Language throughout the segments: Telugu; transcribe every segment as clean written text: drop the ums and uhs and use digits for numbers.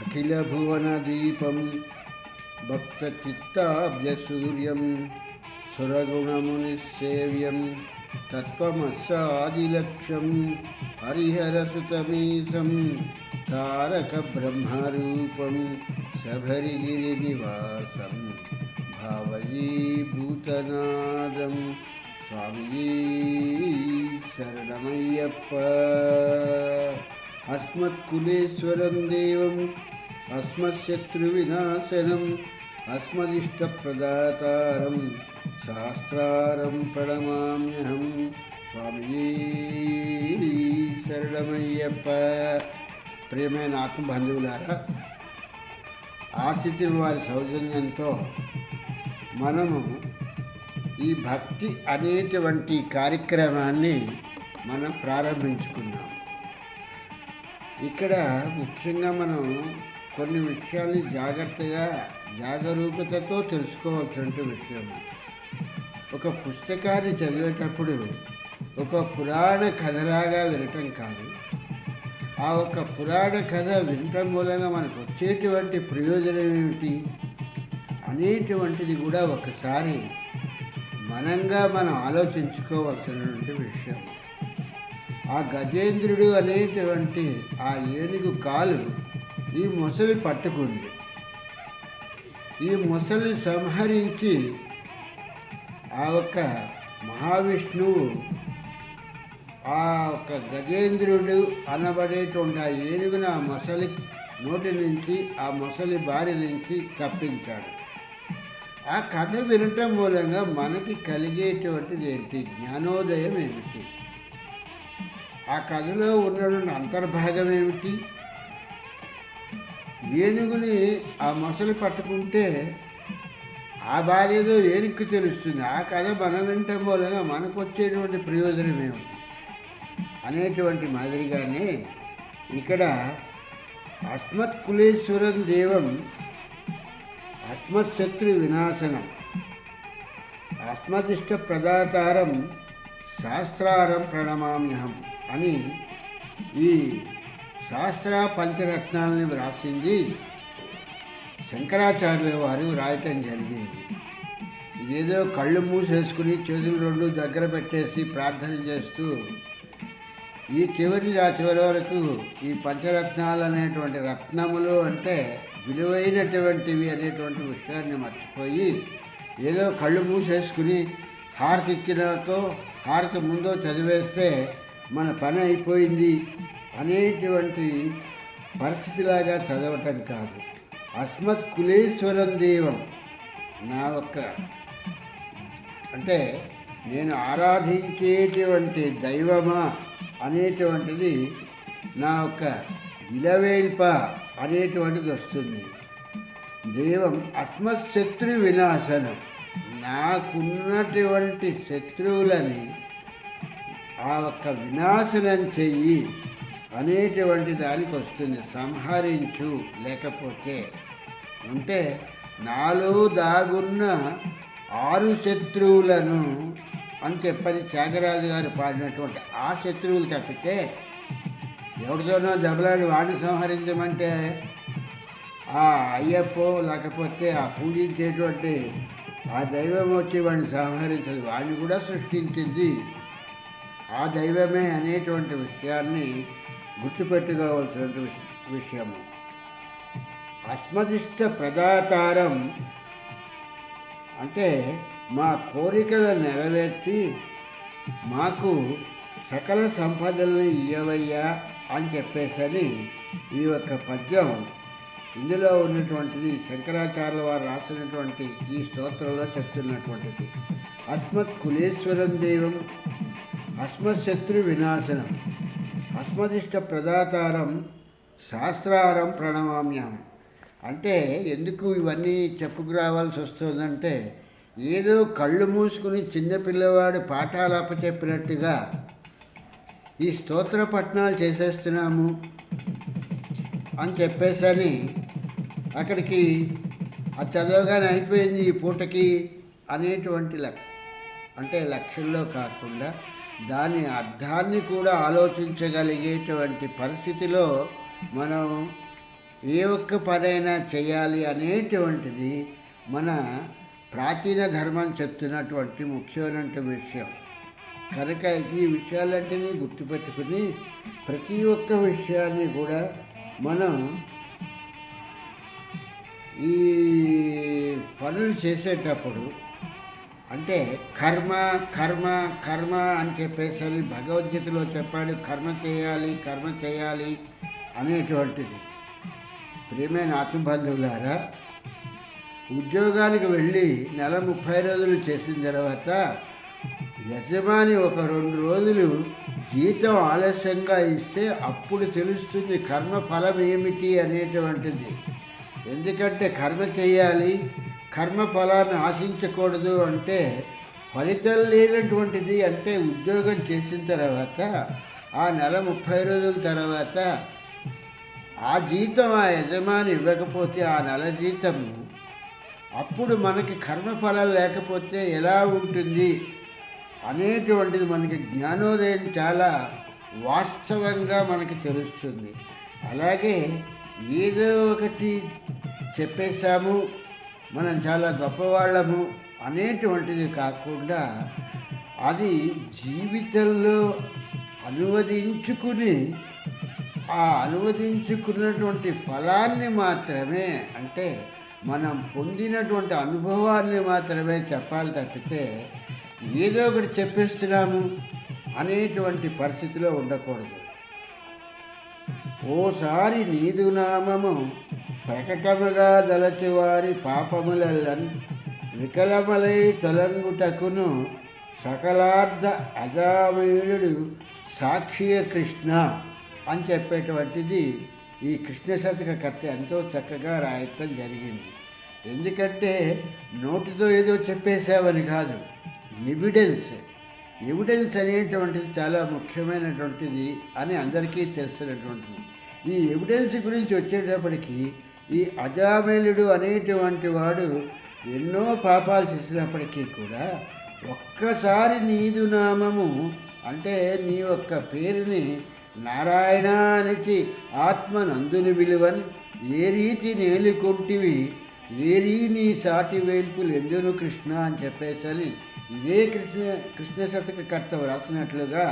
అఖిలభువనదీపం భక్తచిత్తాబ్జసూర్యం సురగుణమునిసేవ్యం తత్వమస్సాదిలక్ష్యం హరిహరసుతమీశం తారక బ్రహ్మరూపం శబరిగిరినివాసం భావయీ భూతనాదం స్వామియీ శరణమయ్యప్ప. అస్మత్కులేశ్వరం దేవం అస్మశత్రువినాశనం అస్మదిష్టప్రదాతారం శాస్త్రారం ప్రణమామ్యహం. స్వామియే శరణమయ్యప్ప. ప్రియమైన ఆత్మబంధువులారా, ఆశితిని వారి సౌజన్యంతో మనము ఈ భక్తి అనేటువంటి కార్యక్రమాన్ని మనం ప్రారంభించుకున్నాం. ఇక్కడ ముఖ్యంగా మనం కొన్ని విషయాల్ని జాగ్రత్తగా జాగరూకతతో తెలుసుకోవాల్సిన విషయం. ఒక పుస్తకాన్ని చదివేటప్పుడు ఒక పురాణ కథలాగా వినటం కాదు, ఆ ఒక పురాణ కథ వినటం మూలంగా మనకు వచ్చేటువంటి ప్రయోజనం ఏమిటి అనేటువంటిది కూడా ఒకసారి మనం ఆలోచించుకోవాల్సినటువంటి విషయం. ఆ గజేంద్రుడు అనేటువంటి ఆ ఏనుగు కాలు ఈ మొసలి పట్టుకుంది. ఈ మొసలి సంహరించి ఆ ఒక్క మహావిష్ణువు ఆ ఒక్క గజేంద్రుడు అనబడేటువంటి ఆ ఏనుగును ఆ మొసలి నోటి నుంచి, ఆ మొసలి బారి నుంచి తప్పించాడు. ఆ కథ వినటం మూలంగా మనకి కలిగేటువంటిది ఏంటి, జ్ఞానోదయం ఏమిటి, ఆ కథలో ఉన్నటువంటి అంతర్భాగం ఏమిటి? ఏనుగుని ఆ మొసలి పట్టుకుంటే ఆ బాధ ఏదో ఏనుగుకి తెలుస్తుంది. ఆ కథ మనం వినటం మూలంగా మనకు వచ్చేటువంటి ప్రయోజనం ఏమిటి అనేటువంటి మాదిరిగానే ఇక్కడ అస్మత్కులేశ్వరం దేవం అస్మశత్రు వినాశనం అస్మదిష్ట ప్రదాతారం శాస్త్రారం ప్రణమామ్యహం అని ఈ శాస్త్ర పంచరత్నాలని వ్రాసింది శంకరాచార్యుల వారు రాయటం జరిగింది. ఇదేదో కళ్ళు మూసేసుకుని చేతులు రెండు దగ్గర పెట్టేసి ప్రార్థన చేస్తూ ఈ చివరి వరకు ఈ పంచరత్నాలు అనేటువంటి రత్నములు అంటే విలువైనటువంటివి అనేటువంటి విషయాన్ని మర్చిపోయి ఏదో కళ్ళు మూసేసుకుని హారతి ఇచ్చినతో హారతి ముందో చదివేస్తే మన పని అయిపోయింది అనేటువంటి పరిస్థితిలాగా చదవటం కాదు. అస్మత్ కులేశ్వరం దేవం, నా ఒక్క అంటే నేను ఆరాధించేటువంటి దైవమా అనేటువంటిది నా యొక్క ఇలవేల్ప అనేటువంటిది వస్తుంది. దేవం అస్మశత్రు వినాశనం, నాకున్నటువంటి శత్రువులని ఆ ఒక్క వినాశనం చెయ్యి అనేటువంటి దానికి వస్తుంది. సంహరించు, లేకపోతే అంటే నాలో దాగున్న 6 శత్రువులను అని చెప్పని త్యాగరాజు గారు పాడినటువంటి ఆ శత్రువులు తప్పితే ఎవరితోనో దెబ్బలాడి వాడిని సంహరించమంటే ఆ అయ్యప్పో లేకపోతే ఆ పూజించేటువంటి ఆ దైవం వచ్చి వాడిని సంహరించదు. వాడిని కూడా సృష్టించింది ఆ దైవమే అనేటువంటి విషయాన్ని గుర్తుపెట్టుకోవాల్సిన విషయము. అస్మదిష్ట ప్రదాతారం అంటే మా కోరికలను నెరవేర్చి మాకు సకల సంపదలను ఇయ్యవయ్యా అని చెప్పేసరి ఈ యొక్క పద్యం ఇందులో ఉన్నటువంటిది శంకరాచార్యుల వారు రాసినటువంటి ఈ స్తోత్రంలో చెప్తున్నటువంటిది. అస్మత్ కులేశ్వరం దేవం అస్మశత్రు వినాశనం అస్మదిష్ట ప్రదాతారం శాస్త్రారం ప్రణమామ్యం. అంటే ఎందుకు ఇవన్నీ చెప్పుకురావాల్సి వస్తుందంటే ఏదో కళ్ళు మూసుకుని చిన్నపిల్లవాడు పాఠాలు అప్పచెప్పినట్టుగా ఈ స్తోత్ర పఠనాలు చేసేస్తున్నాము అని చెప్పేసని అక్కడికి అది చదవగానే అయిపోయింది ఈ పూటకి అనేటువంటి అంటే లక్ష్యంలో కాకుండా దాని అర్థాన్ని కూడా ఆలోచించగలిగేటువంటి పరిస్థితిలో మనం ఏ ఒక్క పనైనా చేయాలి అనేటువంటిది మన ప్రాచీన ధర్మం చెప్తున్నటువంటి ముఖ్యమైన విషయం. కనుక ఈ విషయాలన్నింటినీ గుర్తుపెట్టుకుని ప్రతి ఒక్క విషయాన్ని కూడా మనం ఈ పనులు చేసేటప్పుడు అంటే కర్మ కర్మ కర్మ అని చెప్పేసి భగవద్గీతలో చెప్పాడు. కర్మ చేయాలి అనేటువంటిది. ప్రియమైన ఆత్మబంధువులారా, ఉద్యోగానికి వెళ్ళి నెల 30 రోజులు చేసిన తర్వాత యజమాని ఒక 2 రోజులు జీతం ఆలస్యంగా ఇస్తే అప్పుడు తెలుస్తుంది కర్మ ఫలం ఏమిటి అనేటువంటిది. ఎందుకంటే కర్మ చేయాలి, కర్మ ఫలాన్ని ఆశించకూడదు అంటే ఫలితం లేనటువంటిది. అంటే ఉద్యోగం చేసిన తర్వాత ఆ నెల 30 రోజుల తర్వాత ఆ జీతం ఆ యజమాని ఇవ్వకపోతే ఆ నెల జీతము అప్పుడు మనకి కర్మఫలం లేకపోతే ఎలా ఉంటుంది అనేటువంటిది మనకి జ్ఞానోదయం చాలా వాస్తవంగా మనకి తెలుస్తుంది. అలాగే ఏదో ఒకటి చెప్పేశాము మనం చాలా గొప్పవాళ్ళము అనేటువంటిది కాకుండా అది జీవితంలో అనువదించుకుని ఆ అనువదించుకున్నటువంటి ఫలాన్ని మాత్రమే, అంటే మనం పొందినటువంటి అనుభవాన్ని మాత్రమే చెప్పాలి తప్పితే ఏదో ఒకటి చెప్పేస్తున్నాము అనేటువంటి పరిస్థితిలో ఉండకూడదు. ఓసారి నీదు నామము ప్రకటముగా దలచివారి పాపములన్ వికలమలై తొలంగుటకును సకలార్థ అజామయుడు సాక్షియ కృష్ణ అని చెప్పేటువంటిది ఈ కృష్ణ శతక కర్త ఎంతో చక్కగా రాయటం జరిగింది. ఎందుకంటే నోటితో ఏదో చెప్పేసావని కాదు, ఎవిడెన్స్ అనేటువంటిది చాలా ముఖ్యమైనటువంటిది అని అందరికీ తెలిసినటువంటిది. ఈ ఎవిడెన్స్ గురించి వచ్చేటప్పటికీ ఈ అజామేలుడు అనేటువంటి వాడు ఎన్నో పాపాలు చేసినప్పటికీ కూడా ఒక్కసారి నీదు నామము అంటే నీ యొక్క పేరుని నారాయణ అనిచి ఆత్మనందుని విలువని ఏ రీతి నేలుకొంటివి ఏరీ నీ సాటి వేల్పులు ఎందును కృష్ణ అని చెప్పేసరి ఇదే కృష్ణ శతక కర్త రాసినట్లుగా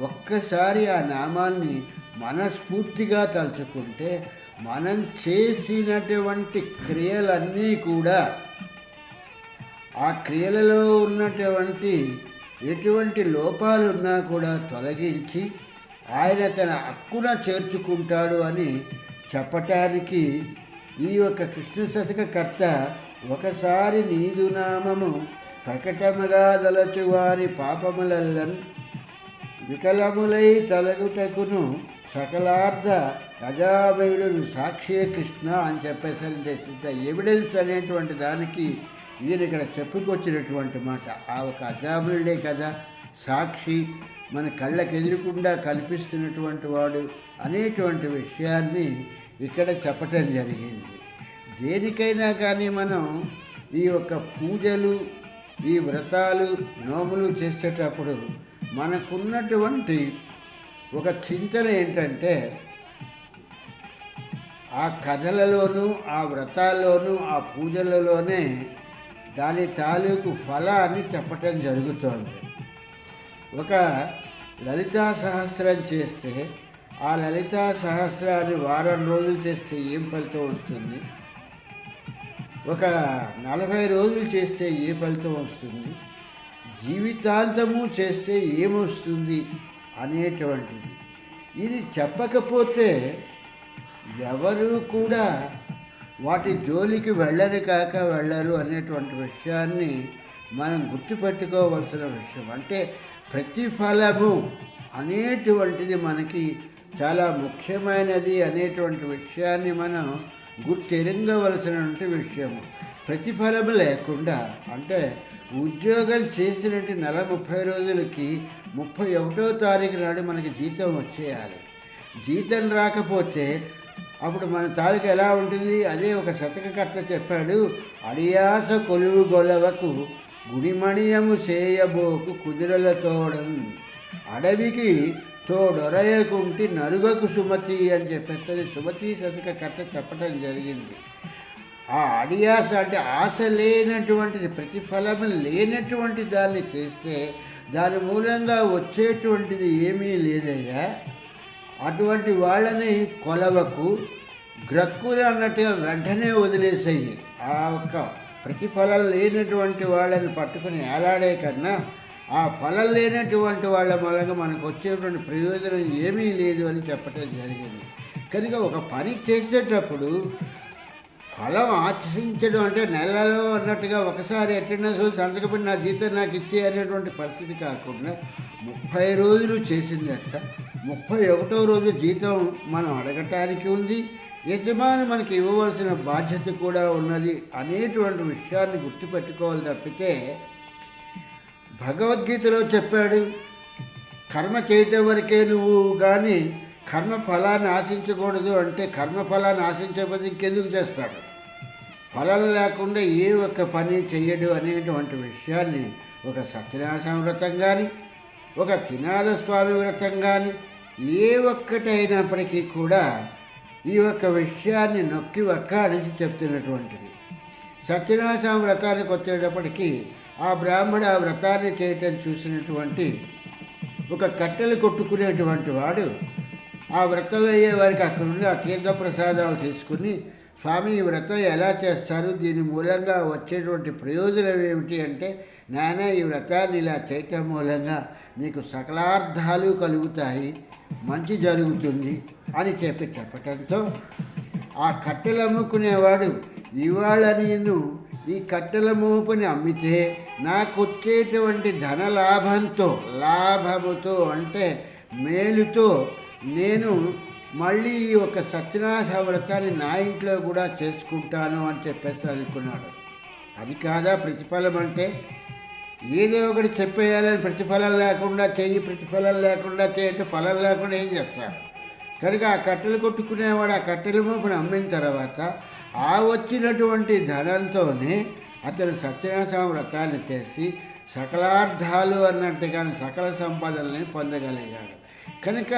ఒక్కసారి ఆ నామాన్ని మనస్ఫూర్తిగా తలుచుకుంటే మనం చేసినటువంటి క్రియలన్నీ కూడా ఆ క్రియలలో ఉన్నటువంటి ఎటువంటి లోపాలు ఉన్నా కూడా తొలగించి ఆయన తన హక్కున చేర్చుకుంటాడు అని చెప్పటానికి ఈ యొక్క కృష్ణ శతక కర్త ఒకసారి నీదు నామము ప్రకటముగా దలచు వారి పాపములన్ వికలములై తొలగుటకును సకలార్థ అజామయుడు సాక్షియే కృష్ణ అని చెప్పేసరి ఎవిడెన్స్ అనేటువంటి దానికి ఈయన ఇక్కడ చెప్పుకొచ్చినటువంటి మాట. ఆ ఒక అజామయుడే కదా సాక్షి, మన కళ్ళకు ఎదురకుండా కల్పిస్తున్నటువంటి వాడు అనేటువంటి విషయాన్ని ఇక్కడ చెప్పటం జరిగింది. దేనికైనా కానీ మనం ఈ యొక్క పూజలు ఈ వ్రతాలు నోములు చేసేటప్పుడు మనకున్నటువంటి ఒక చింతన ఏంటంటే ఆ కథలలోనూ ఆ వ్రతాల్లోనూ ఆ పూజలలోనే దాని తాలూకు ఫలాన్ని చెప్పటం జరుగుతోంది. ఒక లలితా సహస్రం చేస్తే ఆ లలితా సహస్రాన్ని వారం రోజులు చేస్తే ఏం ఫలితం వస్తుంది, ఒక 40 రోజులు చేస్తే ఏ ఫలితం వస్తుంది, జీవితాంతము చేస్తే ఏమొస్తుంది అనేటువంటిది ఇది చెప్పకపోతే ఎవరు కూడా వాటి జోలికి వెళ్ళరు అనేటువంటి విషయాన్ని మనం గుర్తుపెట్టుకోవాల్సిన విషయం. అంటే ప్రతిఫలము అనేటువంటిది మనకి చాలా ముఖ్యమైనది అనేటువంటి విషయాన్ని మనం గుర్తెరింగవలసినటువంటి విషయము. ప్రతిఫలము లేకుండా అంటే ఉద్యోగం చేసినట్టు నెల 30 రోజులకి 31వ తారీఖు నాడు మనకి జీతం వచ్చేయాలి. జీతం రాకపోతే అప్పుడు మన తాలూకు ఎలా ఉంటుంది? అదే ఒక శతకకర్త చెప్పాడు, అడియాస కొలువు గొలవకు గుడిమణియము చేయబోకు కుదురల తోడం అడవికి తోడొరయకుంటి నరుగకు సుమతి అని చెప్పేసి సుమతి శతక కథ చెప్పడం జరిగింది. ఆ అడియాస అంటే ఆశ లేనటువంటిది, ప్రతిఫలం లేనటువంటి దాన్ని చేస్తే దాని మూలంగా వచ్చేటువంటిది ఏమీ లేదయ్యా. అటువంటి వాళ్ళని కొలవకు, గ్రక్కులు అన్నట్టుగా వెంటనే వదిలేసేయి. ఆ ఒక్క ప్రతిఫలం లేనటువంటి వాళ్ళని పట్టుకుని ఏలాడే కన్నా ఆ ఫలం లేనటువంటి వాళ్ళ మూలంగా మనకు వచ్చేటువంటి ప్రయోజనం ఏమీ లేదు అని చెప్పడం జరిగింది. కనుక ఒక పని చేసేటప్పుడు ఫలం ఆశించడం అంటే నెలలో అన్నట్టుగా ఒకసారి అటెండెన్స్ సంతకపడి నా జీతం నాకు ఇచ్చే అనేటువంటి పరిస్థితి కాకుండా 30 రోజులు చేసిందట 31వ రోజు జీతం మనం అడగటానికి ఉంది, యజమాని మనకి ఇవ్వవలసిన బాధ్యత కూడా ఉన్నది అనేటువంటి విషయాన్ని గుర్తుపెట్టుకోవాలి తప్పితే భగవద్గీతలో చెప్పాడు కర్మ చేయటం వరకే నువ్వు కానీ కర్మ ఫలాన్ని ఆశించకూడదు అంటే కర్మఫలాన్ని ఆశించకపోతే ఇంకెందుకు చేస్తాడు? ఫలం లేకుండా ఏ ఒక్క పని చెయ్యడు అనేటువంటి విషయాన్ని ఒక సత్యనారాయణ వ్రతం కానీ ఒక కినాద స్వామి వ్రతం కానీ ఏ ఒక్కటైనప్పటికీ కూడా ఈ ఒక్క విషయాన్ని నొక్కి వక్కాలిసి చెప్తున్నటువంటిది. సత్యనారాయణ వ్రతానికి వచ్చేటప్పటికీ ఆ బ్రాహ్మణ ఆ వ్రతాన్ని చేయటం చూసినటువంటి ఒక కట్టెలు కొట్టుకునేటువంటి వాడు ఆ వ్రతం అయ్యే వారికి అక్కడ నుండి ఆ తీర్థప్రసాదాలు తీసుకుని స్వామి ఈ వ్రతం ఎలా చేస్తారు, దీని మూలంగా వచ్చేటువంటి ప్రయోజనం ఏమిటి అంటే నాయన ఈ వ్రతాన్ని ఇలా చేయటం మూలంగా నీకు సకలార్థాలు కలుగుతాయి, మంచి జరుగుతుంది అని చెప్పటంతో ఆ కట్టెలు అమ్ముకునేవాడు ఇవాళ నేను ఈ కట్టెల మోపుని అమ్మితే నాకు వచ్చేటువంటి ధన లాభముతో అంటే మేలుతో నేను మళ్ళీ ఈ ఒక సత్యనారాయణ వ్రతాన్ని నా ఇంట్లో కూడా చేసుకుంటాను అని చెప్పేసి అనుకున్నాడు. అది కాదా ప్రతిఫలం అంటే? ఏదో ఒకటి చెప్పేయాలని ప్రతిఫలం లేకుండా ప్రతిఫలం లేకుండా చేయటం ఫలం లేకుండా ఏం చేస్తాడు? కనుక ఆ కట్టెలు కొట్టుకునేవాడు ఆ కట్టెల మోపుని అమ్మిన తర్వాత ఆ వచ్చినటువంటి ధనంతోనే అతను సత్యనారాయణ వ్రతాన్ని చేసి సకలార్థాలు అన్నట్టుగా సకల సంపదల్ని పొందగలిగాడు. కనుక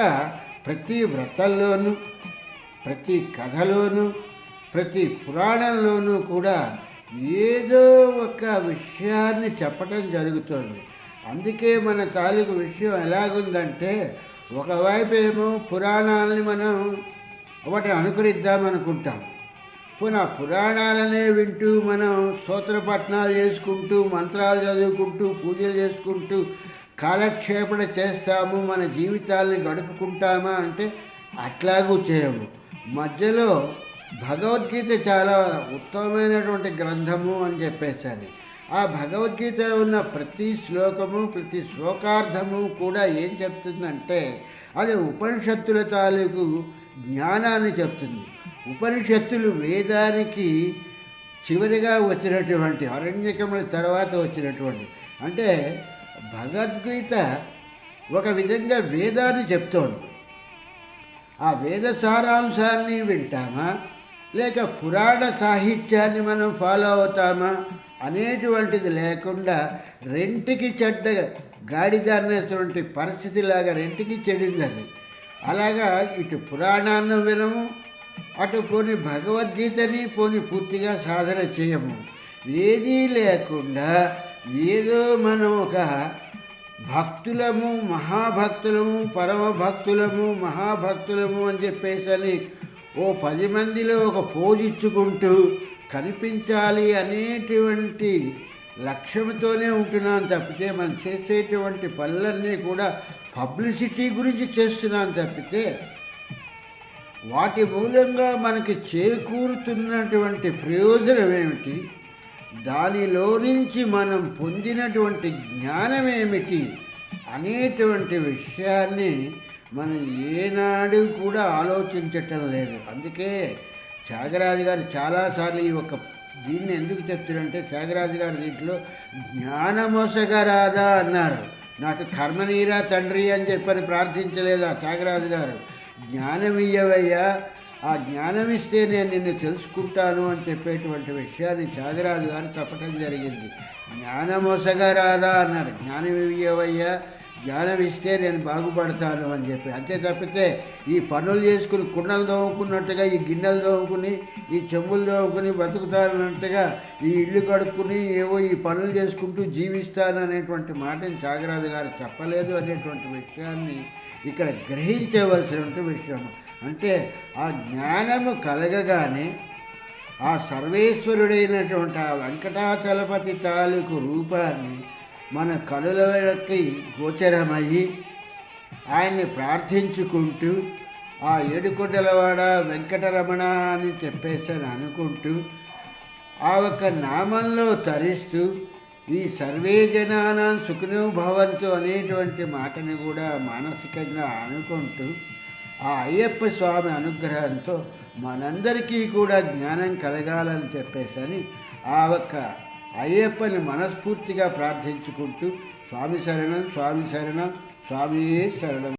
ప్రతి వ్రతంలోనూ ప్రతి కథలోనూ ప్రతి పురాణంలోనూ కూడా ఏదో ఒక విషయాన్ని చెప్పటం జరుగుతుంది. అందుకే మన తాలూకు విషయం ఎలాగుందంటే ఒకవైపు ఏమో పురాణాలని మనం వాటిని అనుకరిద్దామనుకుంటాం, పునః పురాణాలనే వింటూ మనం స్తోత్రపట్నాలు చేసుకుంటూ మంత్రాలు చదువుకుంటూ పూజలు చేసుకుంటూ కాలక్షేపణ చేస్తాము, మన జీవితాల్ని గడుపుకుంటామా అంటే అట్లాగూ చేయము. మధ్యలో భగవద్గీత చాలా ఉత్తమమైనటువంటి గ్రంథము అని చెప్పేసాను. ఆ భగవద్గీతలో ఉన్న ప్రతి శ్లోకము ప్రతి శ్లోకార్థము కూడా ఏం చెప్తుందంటే అది ఉపనిషత్తుల తాలూకు జ్ఞానాన్ని చెప్తుంది. ఉపనిషత్తులు వేదానికి చివరిగా వచ్చినటువంటి అరణ్యకముల తర్వాత వచ్చినటువంటి అంటే భగవద్గీత ఒక విధంగా వేదాన్ని చెప్తోంది. ఆ వేద సారాంశాన్ని వింటామా లేక పురాణ సాహిత్యాన్ని మనం ఫాలో అవుతామా అనేటువంటిది లేకుండా రెంటికి చెడ్డ గాడిద అనేటువంటి పరిస్థితిలాగా రెంటికి చెడింది అది. అలాగా ఇటు పురాణాన్ని వినము, అటు పోని భగవద్గీతని పోని పూర్తిగా సాధన చేయము. ఏదీ లేకుండా ఏదో మనం ఒక భక్తులము మహాభక్తులము పరమభక్తులము మహాభక్తులము అని చెప్పేసి ఓ 10 మందిలో ఒక పోజిచ్చుకుంటూ కనిపించాలి అనేటువంటి లక్ష్యంతోనే ఉంటున్నాం తప్పితే మనం చేసేటువంటి పనులన్నీ కూడా పబ్లిసిటీ గురించి చేస్తున్నాం తప్పితే వాటి మూలంగా మనకి చేకూరుతున్నటువంటి ప్రయోజనం ఏమిటి, దానిలో నుంచి మనం పొందినటువంటి జ్ఞానం ఏమిటి అనేటువంటి విషయాన్ని మనం ఏనాడు కూడా ఆలోచించటం లేదు. అందుకే త్యాగరాజు గారు చాలాసార్లు ఈ ఒక దీన్ని ఎందుకు చెప్తారంటే త్యాగరాజు గారు దీంట్లో జ్ఞానమోసగరాదా అన్నారు. నాకు కర్మనీరా తండ్రి అని చెప్పని ప్రార్థించలేదు ఆ త్యాగరాజు గారు. జ్ఞానం ఇయ్యవయ్యా, ఆ జ్ఞానం ఇస్తే నేను నిన్ను తెలుసుకుంటాను అని చెప్పేటువంటి విషయాన్ని త్యాగరాజు గారు చెప్పటం జరిగింది. జ్ఞానమోసగరాదా అన్నారు. జ్ఞానం ఇయ్యవయ్యా, జ్ఞానం ఇస్తే నేను బాగుపడతాను అని చెప్పి. అంతే తప్పితే ఈ పనులు చేసుకుని కుండలు తోముకున్నట్టుగా, ఈ గిన్నెలు తోముకుని, ఈ చెంబులు తోముకుని బతుకుతానన్నట్టుగా, ఈ ఇల్లు కడుక్కుని ఏవో ఈ పనులు చేసుకుంటూ జీవిస్తాననేటువంటి మాటని త్యాగరాజు గారు చెప్పలేదు అనేటువంటి విషయాన్ని ఇక్కడ గ్రహించవలసినటువంటి విషయం. అంటే ఆ జ్ఞానము కలగగానే ఆ సర్వేశ్వరుడైనటువంటి ఆ వెంకటాచలపతి తాలూకు రూపాన్ని మన కనులకి గోచరమయ్యి ఆయన్ని ప్రార్థించుకుంటూ ఆ ఏడుకొండలవాడ వెంకటరమణ అని చెప్పేసి అనుకుంటూ ఆ ఒక్క నామంలో తరిస్తూ ఈ సర్వే జనానాం సుఖినో భవంతు అనేటువంటి మాటని కూడా మానసికంగా అనుకుంటూ ఆ అయ్యప్ప స్వామి అనుగ్రహంతో మనందరికీ కూడా జ్ఞానం కలగాలని చెప్పేసని ఆ ఒక్క అయ్యప్పని మనస్ఫూర్తిగా ప్రార్థించుకుంటూ స్వామి శరణం, స్వామి శరణం, స్వామియే శరణం.